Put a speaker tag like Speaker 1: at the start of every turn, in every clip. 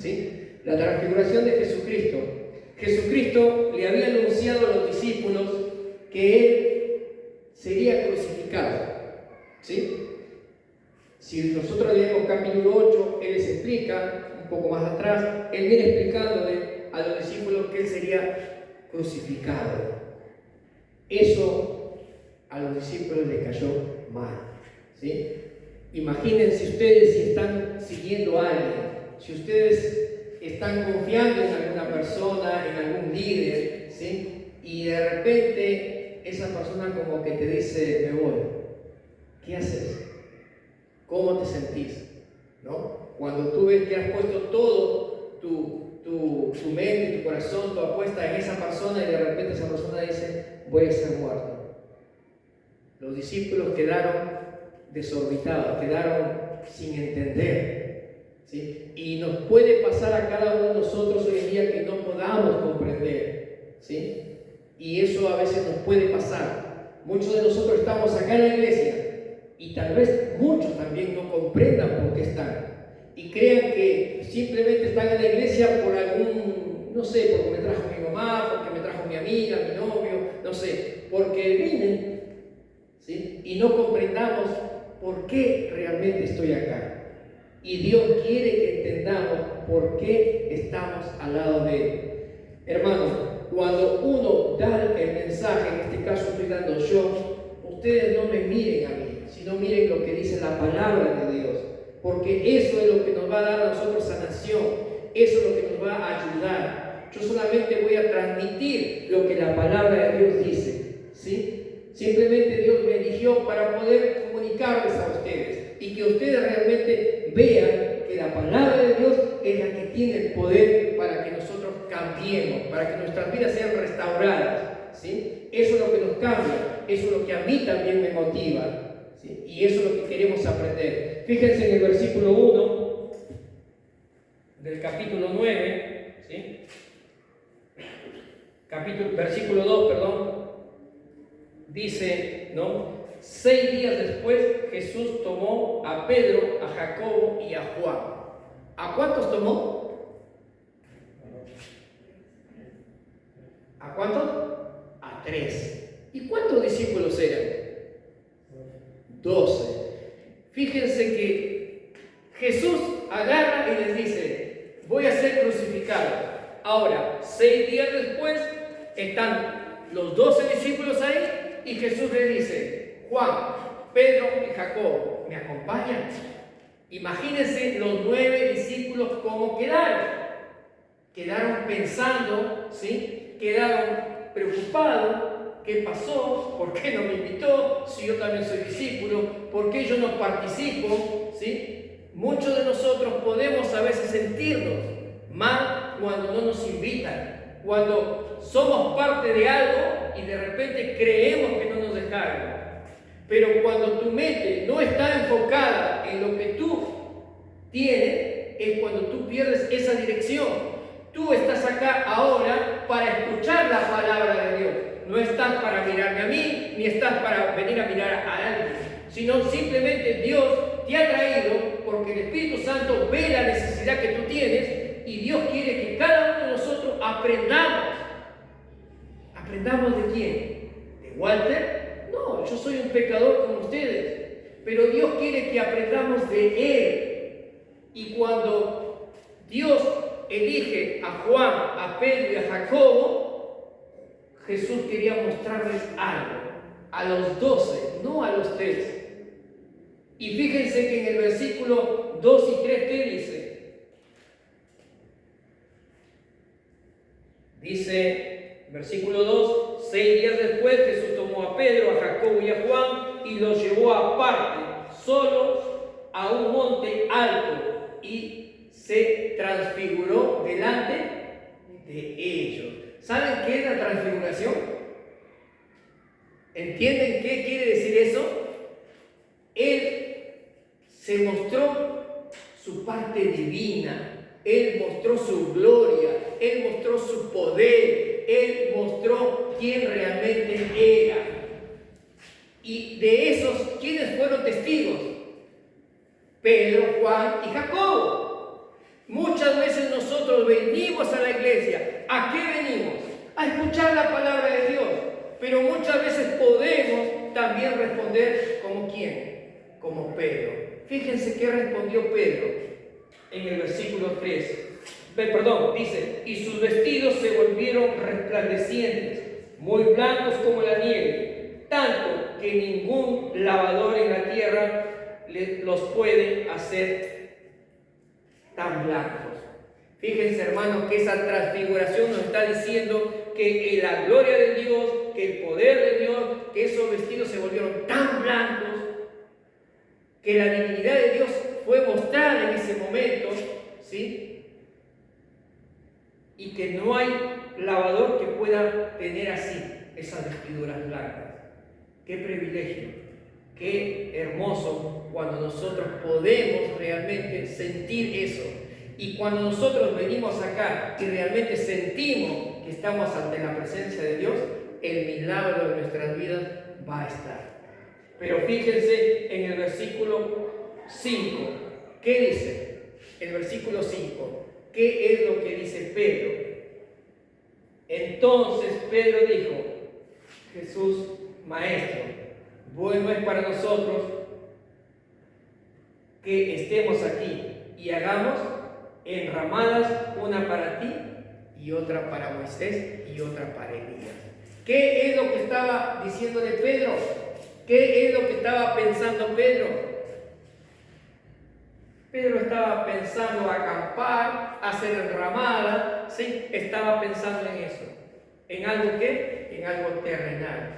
Speaker 1: ¿Sí? La transfiguración de Jesucristo. Jesucristo le había anunciado a los discípulos que Él sería crucificado. ¿Sí? Si nosotros leemos capítulo 8, Él les explica, un poco más atrás, Él viene explicándole a los discípulos que Él sería crucificado. Eso a los discípulos les cayó mal. ¿Sí? Imagínense ustedes si están siguiendo a alguien, si ustedes están confiando en alguna persona, en algún líder, ¿sí? Y de repente esa persona como que te dice, me voy. ¿Qué haces? ¿Cómo te sentís? ¿No? Cuando tú ves que has puesto todo tu mente, tu corazón, tu apuesta en esa persona y de repente esa persona dice, voy a ser muerto. Los discípulos quedaron desorbitados, quedaron sin entender, ¿sí? Y nos puede pasar a cada uno de nosotros hoy en día que no podamos comprender, ¿sí? Y eso a veces nos puede pasar. Muchos de nosotros estamos acá en la iglesia y tal vez muchos también no comprendan por qué están y crean que simplemente están en la iglesia por algún, no sé, porque me trajo mi mamá, porque me trajo mi amiga, mi novio, no sé, porque vienen, ¿sí? Y no comprendamos por qué realmente estoy acá. Y Dios quiere que entendamos por qué estamos al lado de Él. Hermanos, cuando uno da el mensaje, en este caso estoy dando yo, ustedes no me miren a mí, sino miren lo que dice la palabra de Dios. Porque eso es lo que nos va a dar a nosotros sanación, eso es lo que nos va a ayudar. Yo solamente voy a transmitir lo que la palabra de Dios dice, ¿sí? Simplemente Dios me eligió para poder comunicarles a ustedes y que ustedes realmente vean que la palabra de Dios es la que tiene el poder para que nosotros cambiemos, para que nuestras vidas sean restauradas, ¿sí? Eso es lo que nos cambia, eso es lo que a mí también me motiva, ¿sí? Y eso es lo que queremos aprender. Fíjense en el versículo 1 del capítulo 9, ¿sí? Versículo 2, perdón. Dice, ¿no? 6 días después Jesús tomó a Pedro, a Jacobo y a Juan. ¿A cuántos tomó? ¿A cuántos? A 3. ¿Y cuántos discípulos eran? 12. Fíjense que Jesús agarra y les dice, voy a ser crucificado. Ahora, 6 días después están los 12 discípulos ahí. Y Jesús le dice, Juan, Pedro y Jacobo, ¿me acompañan? Imagínense los 9 discípulos cómo quedaron. Quedaron pensando, ¿sí? Quedaron preocupados. ¿Qué pasó? ¿Por qué no me invitó? Si yo también soy discípulo, ¿por qué yo no participo? ¿Sí? Muchos de nosotros podemos a veces sentirnos mal cuando no nos invitan, cuando somos parte de algo y de repente creemos que no nos dejaron. Pero cuando tu mente no está enfocada en lo que tú tienes, es cuando tú pierdes esa dirección. Tú estás acá ahora para escuchar la palabra de Dios. No estás para mirarme a mí, ni estás para venir a mirar a alguien, sino simplemente Dios te ha traído porque el Espíritu Santo ve la necesidad que tú tienes y Dios quiere que cada uno de nosotros aprendamos. ¿Aprendamos de quién? ¿De Walter? No, yo soy un pecador como ustedes, pero Dios quiere que aprendamos de Él. Y cuando Dios elige a Juan, a Pedro y a Jacobo, Jesús quería mostrarles algo, a los 12, no a los 3. Y fíjense que en el versículo 2 y 3, ¿qué dice? Dice, versículo 2, 6 días después Jesús tomó a Pedro, a Jacobo y a Juan y los llevó aparte, solos, a un monte alto y se transfiguró delante de ellos. ¿Saben qué es la transfiguración? ¿Entienden qué quiere decir eso? Él se mostró su parte divina, Él mostró su gloria, Él mostró su poder, Él mostró quién realmente era. Y de esos, ¿quiénes fueron testigos? Pedro, Juan y Jacobo. Muchas veces nosotros venimos a la iglesia. ¿A qué venimos? A escuchar la palabra de Dios. Pero muchas veces podemos también responder como quién, como Pedro. Fíjense qué respondió Pedro en el versículo 3. Dice, y sus vestidos se volvieron resplandecientes, muy blancos como la nieve, tanto que ningún lavador en la tierra los puede hacer tan blancos. Fíjense, hermanos, que esa transfiguración nos está diciendo que la gloria de Dios, que el poder de Dios, que esos vestidos se volvieron tan blancos, que la divinidad de Dios fue mostrada en ese momento, ¿sí? Y que no hay lavador que pueda tener así esas vestiduras blancas. ¡Qué privilegio! ¡Qué hermoso cuando nosotros podemos realmente sentir eso! Y cuando nosotros venimos acá y realmente sentimos que estamos ante la presencia de Dios, el milagro de nuestras vidas va a estar. Pero fíjense en el versículo 5. ¿Qué dice? El versículo 5. ¿Qué es lo que dice Pedro? Entonces Pedro dijo, Jesús, Maestro, bueno es para nosotros que estemos aquí y hagamos enramadas, una para ti y otra para Moisés y otra para Elías. ¿Qué es lo que estaba diciéndole Pedro? ¿Qué es lo que estaba pensando Pedro? Pedro estaba pensando acampar, hacer enramada, ¿sí? Estaba pensando en eso. ¿En algo qué? En algo terrenal.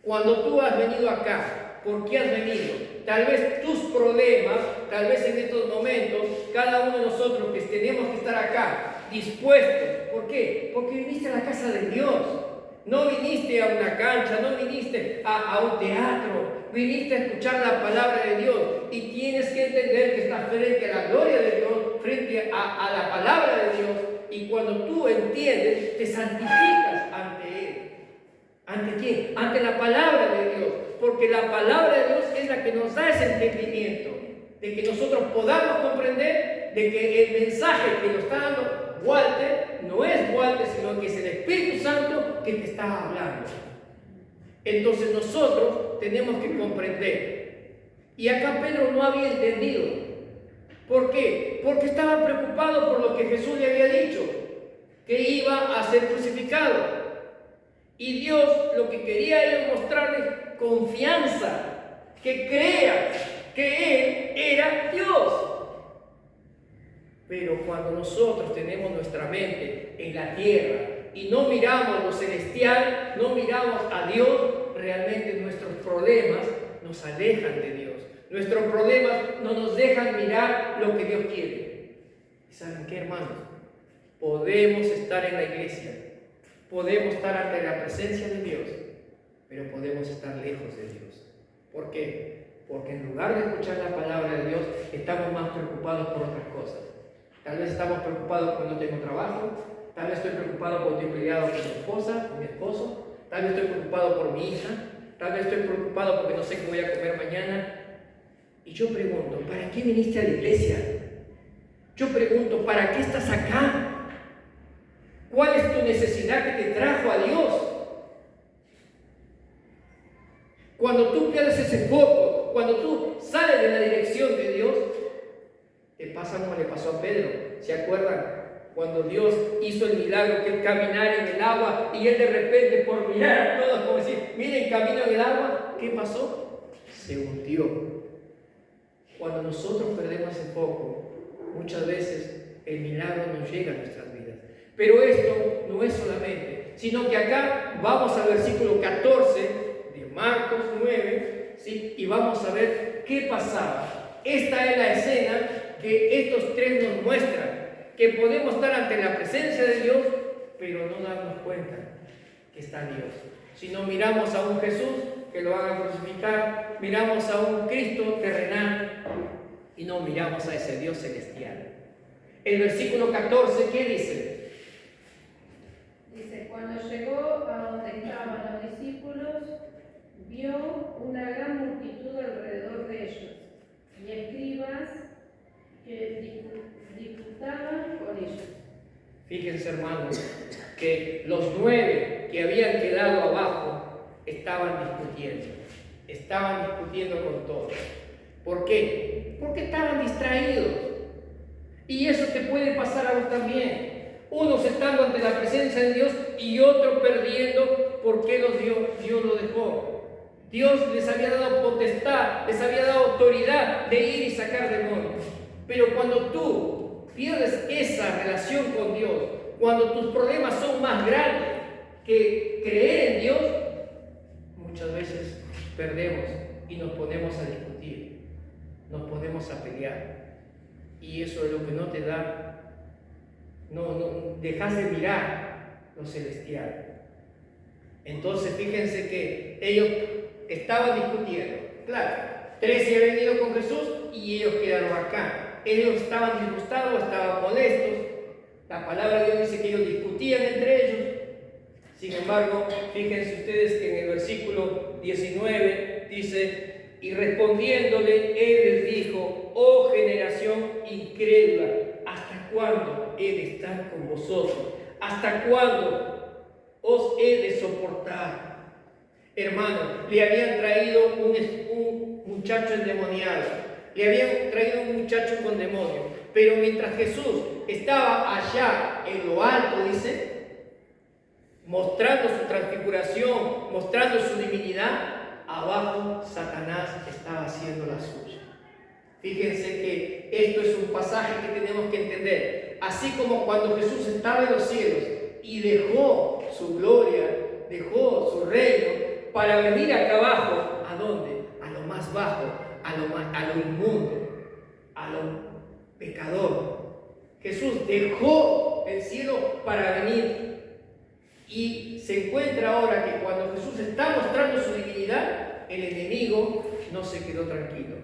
Speaker 1: Cuando tú has venido acá, ¿por qué has venido? Tal vez tus problemas, tal vez en estos momentos, cada uno de nosotros que tenemos que estar acá, dispuestos. ¿Por qué? Porque viniste a la casa de Dios. No viniste a una cancha, no viniste a un teatro, viniste a escuchar la palabra de Dios y tienes que entender que estás frente a la gloria de Dios, frente a la palabra de Dios, y cuando tú entiendes, te santificas ante Él. ¿Ante quién? Ante la palabra de Dios, porque la palabra de Dios es la que nos da ese entendimiento, de que nosotros podamos comprender de que el mensaje que nos está dando Walter no es Walter, sino que es el Espíritu Santo que te está hablando. Entonces nosotros tenemos que comprender. Y acá Pedro no había entendido. ¿Por qué? Porque estaba preocupado por lo que Jesús le había dicho, que iba a ser crucificado. Y Dios lo que quería era mostrarle confianza, que crea que Él era Dios. Pero cuando nosotros tenemos nuestra mente en la tierra y no miramos lo celestial, no miramos a Dios, realmente nuestros problemas nos alejan de Dios. Nuestros problemas no nos dejan mirar lo que Dios quiere. ¿Y saben qué, hermanos? Podemos estar en la iglesia, podemos estar ante la presencia de Dios, pero podemos estar lejos de Dios. ¿Por qué? Porque en lugar de escuchar la palabra de Dios, estamos más preocupados por otras cosas. Tal vez estamos preocupados porque no tengo trabajo, tal vez estoy preocupado porque estoy peleado con mi esposa, con mi esposo, tal vez estoy preocupado por mi hija, tal vez estoy preocupado porque no sé qué voy a comer mañana. Y yo pregunto, ¿para qué viniste a la iglesia? Yo pregunto, ¿para qué estás acá? ¿Cuál es tu necesidad que te trajo a Dios? Cuando tú pierdes ese foco, cuando tú sales de la dirección de Dios, te pasa como le pasó a Pedro. ¿Se acuerdan? Cuando Dios hizo el milagro que él caminara en el agua y él de repente por mirar a todos como decir, miren, camino en el agua, ¿qué pasó? Se hundió. Cuando nosotros perdemos ese foco, muchas veces el milagro no llega a nuestras vidas. Pero esto no es solamente, sino que acá vamos al versículo 14 de Marcos 9, ¿sí? Y vamos a ver qué pasaba. Esta es la escena que estos tres nos muestran, que podemos estar ante la presencia de Dios, pero no darnos cuenta que está Dios. Si no miramos a un Jesús que lo haga crucificar, miramos a un Cristo terrenal y no miramos a ese Dios celestial. El versículo 14, ¿qué dice?
Speaker 2: Dice, cuando llegó a donde estaban los discípulos, vio una gran multitud alrededor de ellos y escribas que
Speaker 1: Fíjense, hermanos, que los 9 que habían quedado abajo estaban discutiendo con todos. ¿Por qué? Porque estaban distraídos. Y eso te puede pasar a vos también. Unos estando ante la presencia de Dios y otros perdiendo porque Dios lo dejó. Dios les había dado potestad, les había dado autoridad de ir y sacar demonios. Pero cuando tú pierdes esa relación con Dios, cuando tus problemas son más grandes que creer en Dios, muchas veces perdemos y nos ponemos a discutir, nos ponemos a pelear. Y eso es lo que no te da, no dejas de mirar lo celestial. Entonces fíjense que ellos estaban discutiendo. Claro, 13 habían ido con Jesús y ellos quedaron acá. Ellos estaban disgustados, estaban molestos. La palabra de Dios dice que ellos discutían entre ellos. Sin embargo, fíjense ustedes que en el versículo 19 dice: y respondiéndole, él les dijo: oh generación incrédula, ¿hasta cuándo he de estar con vosotros? ¿Hasta cuándo os he de soportar? Hermano, le habían traído un muchacho endemoniado, le habían traído un muchacho con demonio, pero mientras Jesús estaba allá en lo alto, dice, mostrando su transfiguración, mostrando su divinidad, abajo Satanás estaba haciendo la suya. Fíjense que esto es un pasaje que tenemos que entender. Así como cuando Jesús estaba en los cielos y dejó su gloria, dejó su reino para venir acá abajo, ¿a dónde? A lo más bajo, a lo inmundo, a lo pecador. Jesús dejó el cielo para venir. Y se encuentra ahora que cuando Jesús está mostrando su divinidad, el enemigo no se quedó tranquilo.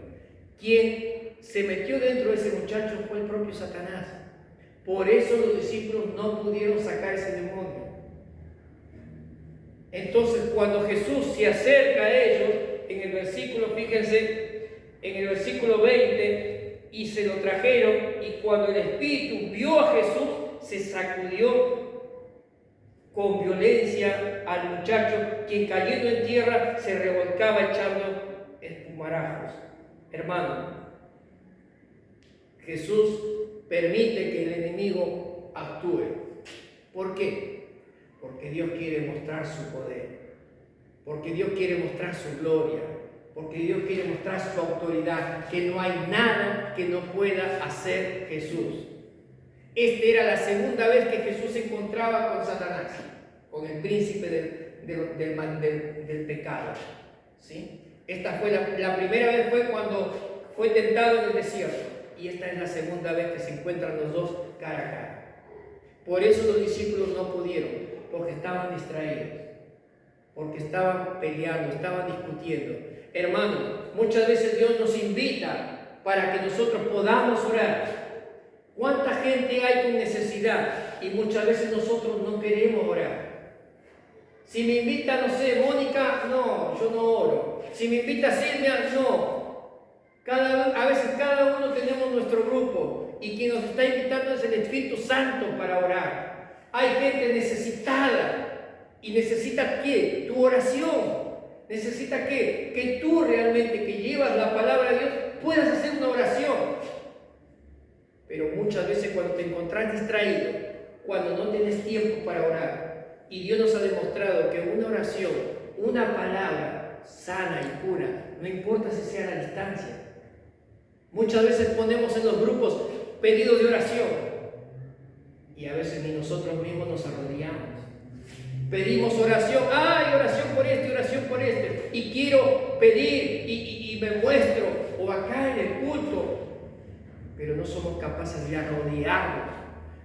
Speaker 1: Quien se metió dentro de ese muchacho fue el propio Satanás. Por eso los discípulos no pudieron sacar ese demonio. Entonces, cuando Jesús se acerca a ellos, en el versículo, fíjense, en el versículo 20, y se lo trajeron, y cuando el Espíritu vio a Jesús, se sacudió con violencia al muchacho, quien cayendo en tierra se revolcaba echando espumarajos. Hermano, Jesús permite que el enemigo actúe. ¿Por qué? Porque Dios quiere mostrar su poder, porque Dios quiere mostrar su gloria, porque Dios quiere mostrar su autoridad, que no hay nada que no pueda hacer Jesús. Esta era la segunda vez que Jesús se encontraba con Satanás, con el príncipe del pecado. ¿Sí? Esta fue la primera vez fue cuando fue tentado en el desierto, y esta es la segunda vez que se encuentran los dos cara a cara. Por eso los discípulos no pudieron, porque estaban distraídos, porque estaban peleando, estaban discutiendo. Hermanos, muchas veces Dios nos invita para que nosotros podamos orar. ¿Cuánta gente hay con necesidad? Y muchas veces nosotros no queremos orar. Si me invita, no sé, Mónica, no, yo no oro. Si me invita Silvia, no. A veces cada uno tenemos nuestro grupo y quien nos está invitando es el Espíritu Santo para orar. Hay gente necesitada y necesita ¿qué? Tu oración. Necesita ¿qué? Que tú realmente que llevas la palabra de Dios puedas hacer una oración. Pero muchas veces cuando te encontrás distraído, cuando no tienes tiempo para orar, y Dios nos ha demostrado que una oración, una palabra sana y pura, no importa si sea a la distancia. Muchas veces ponemos en los grupos pedidos de oración y a veces ni nosotros mismos nos arrodillamos. Pedimos oración, oración por este, y quiero pedir y me muestro, o acá en el culto, pero no somos capaces de arrodillarnos.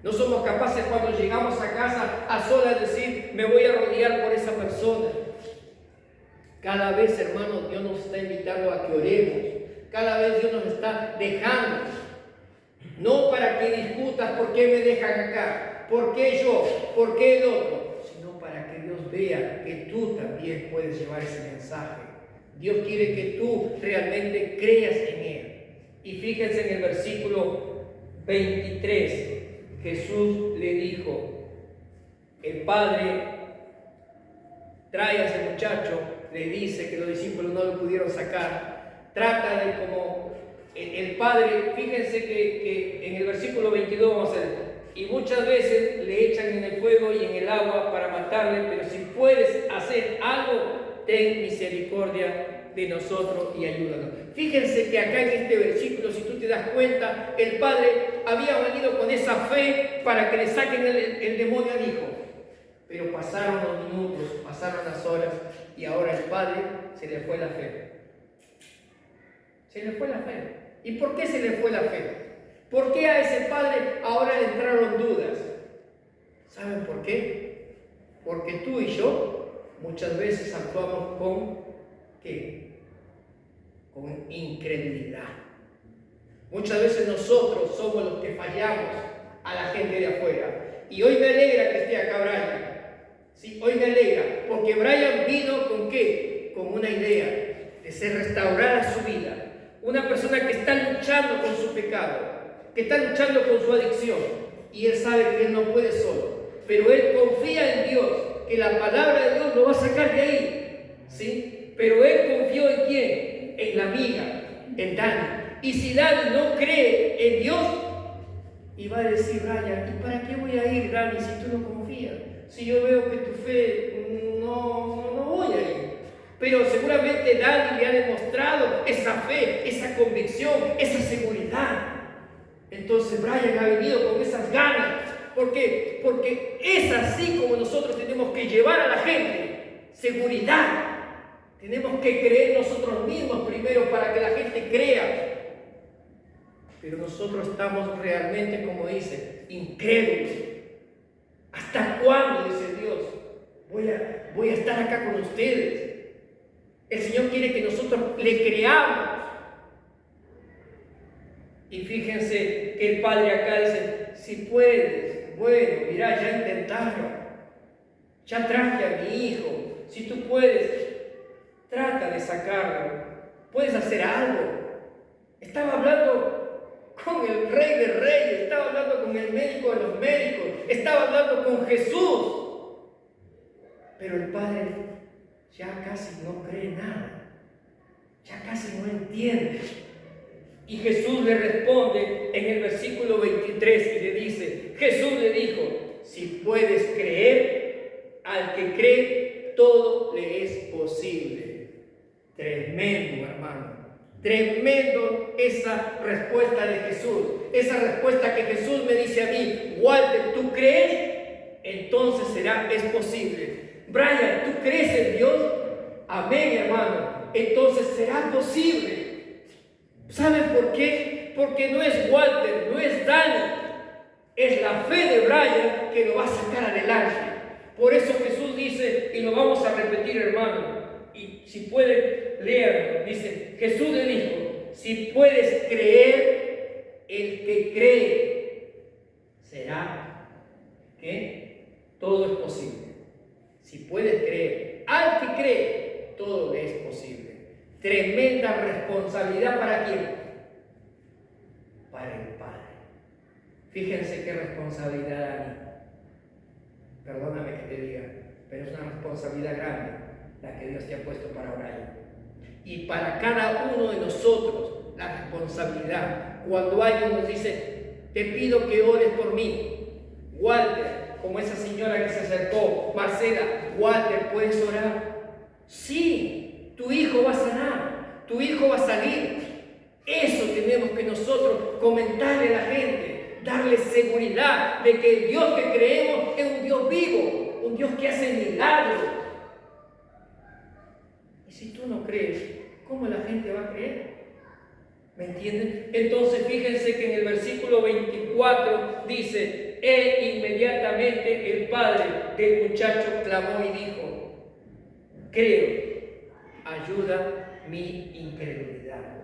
Speaker 1: No somos capaces cuando llegamos a casa a solas de decir, me voy a arrodillar por esa persona. Cada vez, hermanos, Dios nos está invitando a que oremos. Cada vez Dios nos está dejando. No para que discutas por qué me dejan acá, por qué yo, por qué el otro, sino para que Dios vea que tú también puedes llevar ese mensaje. Dios quiere que tú realmente creas en Él. Y fíjense en el versículo 23. Jesús le dijo, el padre trae a ese muchacho, le dice que los discípulos no lo pudieron sacar, trata de como el padre, fíjense que en el versículo 22 vamos a ver, y muchas veces le echan en el fuego y en el agua para matarle, pero si puedes hacer algo, ten misericordia de nosotros y ayúdanos. Fíjense que acá en este versículo, si tú te das cuenta, el padre había venido con esa fe para que le saquen el demonio al hijo. Pero pasaron los minutos, pasaron las horas y ahora el padre se le fue la fe. Se le fue la fe. ¿Y por qué se le fue la fe? ¿Por qué a ese padre ahora le entraron dudas? ¿Saben por qué? Porque tú y yo muchas veces actuamos con ¿qué? Con incredulidad. Muchas veces nosotros somos los que fallamos a la gente de afuera. Y hoy me alegra que esté acá Brian. Sí, hoy me alegra, porque Brian vino ¿con qué? Con una idea de ser restaurada su vida. Una persona que está luchando con su pecado, que está luchando con su adicción, y él sabe que él no puede solo, pero él confía en Dios, que la palabra de Dios lo va a sacar de ahí, ¿sí? Pero él confió ¿en quién? En la amiga, en Dani. Y si Dani no cree en Dios, y va a decir Brian, ¿y para qué voy a ir, Dani, si tú no confías? Si yo veo que tu fe no voy a ir. Pero seguramente Dani le ha demostrado esa fe, esa convicción, esa seguridad. Entonces Brian ha venido con esas ganas. ¿Por qué? Porque es así como nosotros tenemos que llevar a la gente. Seguridad. Tenemos que creer nosotros mismos primero para que la gente crea. Pero nosotros estamos realmente, como dice, incrédulos. ¿Hasta cuándo, dice Dios, voy a estar acá con ustedes? El Señor quiere que nosotros le creamos. Y fíjense que el padre acá dice, si puedes, bueno, mira, ya intentaron, ya traje a mi hijo, si tú puedes, trata de sacarlo, puedes hacer algo. Estaba hablando con el Rey de Reyes, estaba hablando con el médico de los médicos, estaba hablando con Jesús. Pero el padre ya casi no cree nada, ya casi no entiende. Y Jesús le responde en el versículo 23 y le dice, Jesús le dijo, si puedes creer, al que cree, todo le es posible. Tremendo, hermano. Tremendo esa respuesta de Jesús. Esa respuesta que Jesús me dice a mí, Walter, ¿tú crees? Entonces es posible. Brian, ¿tú crees en Dios? Amén, hermano. Entonces será posible. ¿Saben por qué? Porque no es Walter, no es Dani. Es la fe de Brian que lo va a sacar adelante. Por eso Jesús dice, y lo vamos a repetir, hermano, y si pueden leerlo, dice, Jesús le dijo, si puedes creer, el que cree será que todo es posible. Si puedes creer, al que cree, todo le es posible. Tremenda responsabilidad ¿para quién? Para el Padre. Fíjense qué responsabilidad, Dani. Perdóname que te diga, pero es una responsabilidad grande la que Dios te ha puesto para Brian. Y para cada uno de nosotros, la responsabilidad. Cuando alguien nos dice, te pido que ores por mí, Walter, como esa señora que se acercó, Marcela, Walter, ¿puedes orar? Sí. Tu hijo va a sanar, tu hijo va a salir. Eso tenemos que nosotros comentarle a la gente, darle seguridad de que el Dios que creemos es un Dios vivo, un Dios que hace milagros. Y si tú no crees, ¿cómo la gente va a creer? ¿Me entienden? Entonces fíjense que en el versículo 24 dice, inmediatamente el padre del muchacho clamó y dijo, creo, ayuda mi incredulidad.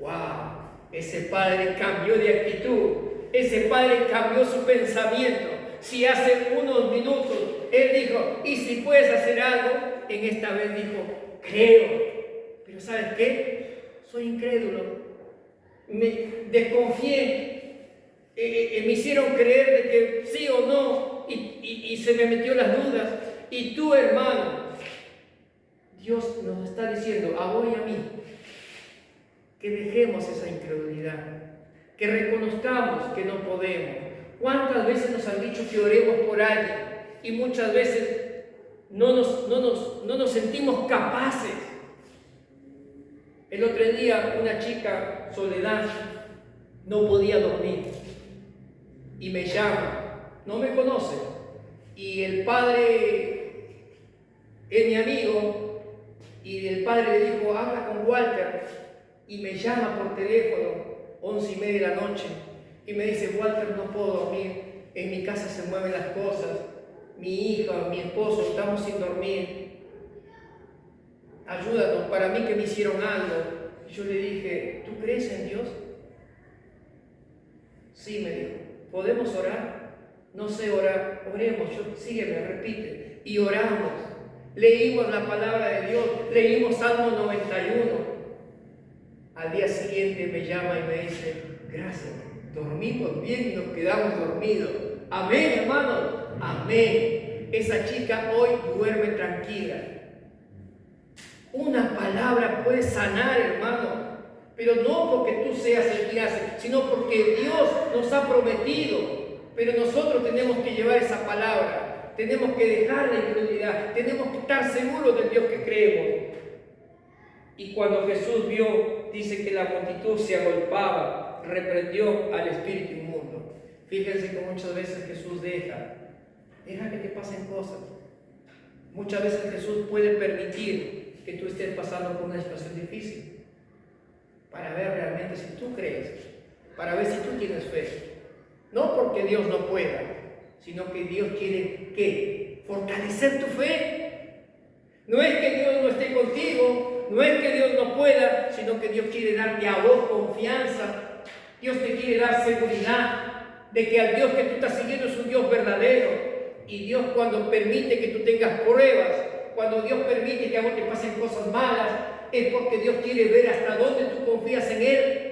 Speaker 1: ¡Wow! Ese padre cambió de actitud. Ese padre cambió su pensamiento. Si hace unos minutos él dijo, y si puedes hacer algo, en esta vez dijo, creo. Pero ¿sabes qué? Soy incrédulo. Me desconfié. me hicieron creer de que sí o no, y se me metió las dudas. Y tú, hermano, Dios nos está diciendo a vos y a mí que dejemos esa incredulidad, que reconozcamos que no podemos. ¿Cuántas veces nos han dicho que oremos por alguien y muchas veces no nos sentimos capaces? El otro día una chica, Soledad, no podía dormir y me llama, no me conoce, y el padre es mi amigo, y el padre le dijo, habla con Walter, y me llama por teléfono, 11:30 de la noche, y me dice, Walter, no puedo dormir, en mi casa se mueven las cosas, mi hija, mi esposo, estamos sin dormir, ayúdanos, para mí que me hicieron algo. Y yo le dije, ¿tú crees en Dios? Sí, me dijo, ¿podemos orar? No sé orar, oremos, sígueme, repite, y oramos, leímos la palabra de Dios, leímos Salmo 91, al día siguiente me llama y me dice, gracias, dormimos bien y nos quedamos dormidos. Amén, hermanos, amén. Esa chica hoy duerme tranquila. Una palabra puede sanar, hermano, pero no porque tú seas el que hace, sino porque Dios nos ha prometido. Pero nosotros tenemos que llevar esa palabra, tenemos que dejar la incredulidad, tenemos que estar seguros del Dios que creemos. Y cuando Jesús vio, dice que la multitud se agolpaba, reprendió al espíritu inmundo. Fíjense que muchas veces Jesús deja que te pasen cosas. Muchas veces Jesús puede permitir que tú estés pasando por una situación difícil para ver realmente si tú crees, para ver si tú tienes fe. No porque Dios no pueda, sino que Dios quiere ¿qué? Fortalecer tu fe. No es que Dios no esté contigo, no es que Dios no pueda, sino que Dios quiere darte a vos confianza. Dios te quiere dar seguridad de que al Dios que tú estás siguiendo es un Dios verdadero. Y Dios, cuando permite que tú tengas pruebas, cuando Dios permite que a vos te pasen cosas malas, es porque Dios quiere ver hasta dónde tú confías en Él.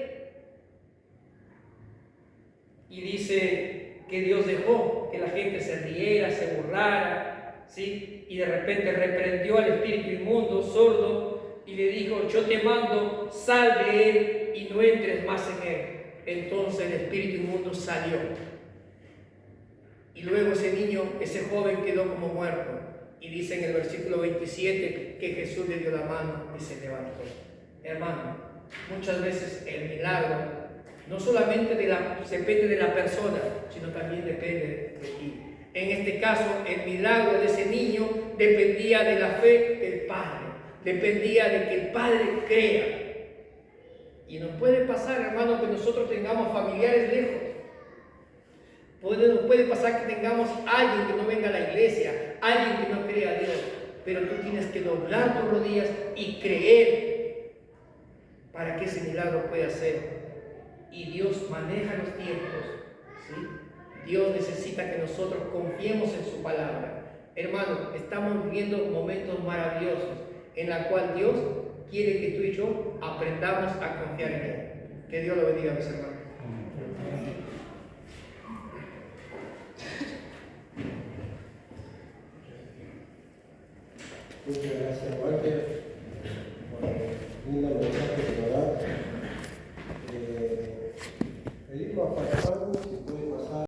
Speaker 1: Y dice que Dios dejó que la gente se riera, se burlara, ¿sí? Y de repente reprendió al espíritu inmundo, sordo, y le dijo, yo te mando, sal de él y no entres más en él. Entonces el espíritu inmundo salió. Y luego ese niño, ese joven quedó como muerto. Y dice en el versículo 27 que Jesús le dio la mano y se levantó. Hermano, muchas veces el milagro no solamente depende de la persona, sino también depende de ti. En este caso, el milagro de ese niño dependía de la fe del Padre, dependía de que el Padre crea. Y nos puede pasar, hermano, que nosotros tengamos familiares lejos. Nos puede pasar que tengamos alguien que no venga a la iglesia, alguien que no crea a Dios, pero tú tienes que doblar tus rodillas y creer para que ese milagro pueda ser. Y Dios maneja los tiempos, ¿sí? Dios necesita que nosotros confiemos en su palabra. Hermano, estamos viviendo momentos maravillosos en la cual Dios quiere que tú y yo aprendamos a confiar en Él. Que Dios lo bendiga, mis hermanos.
Speaker 3: Muchas gracias, Walter.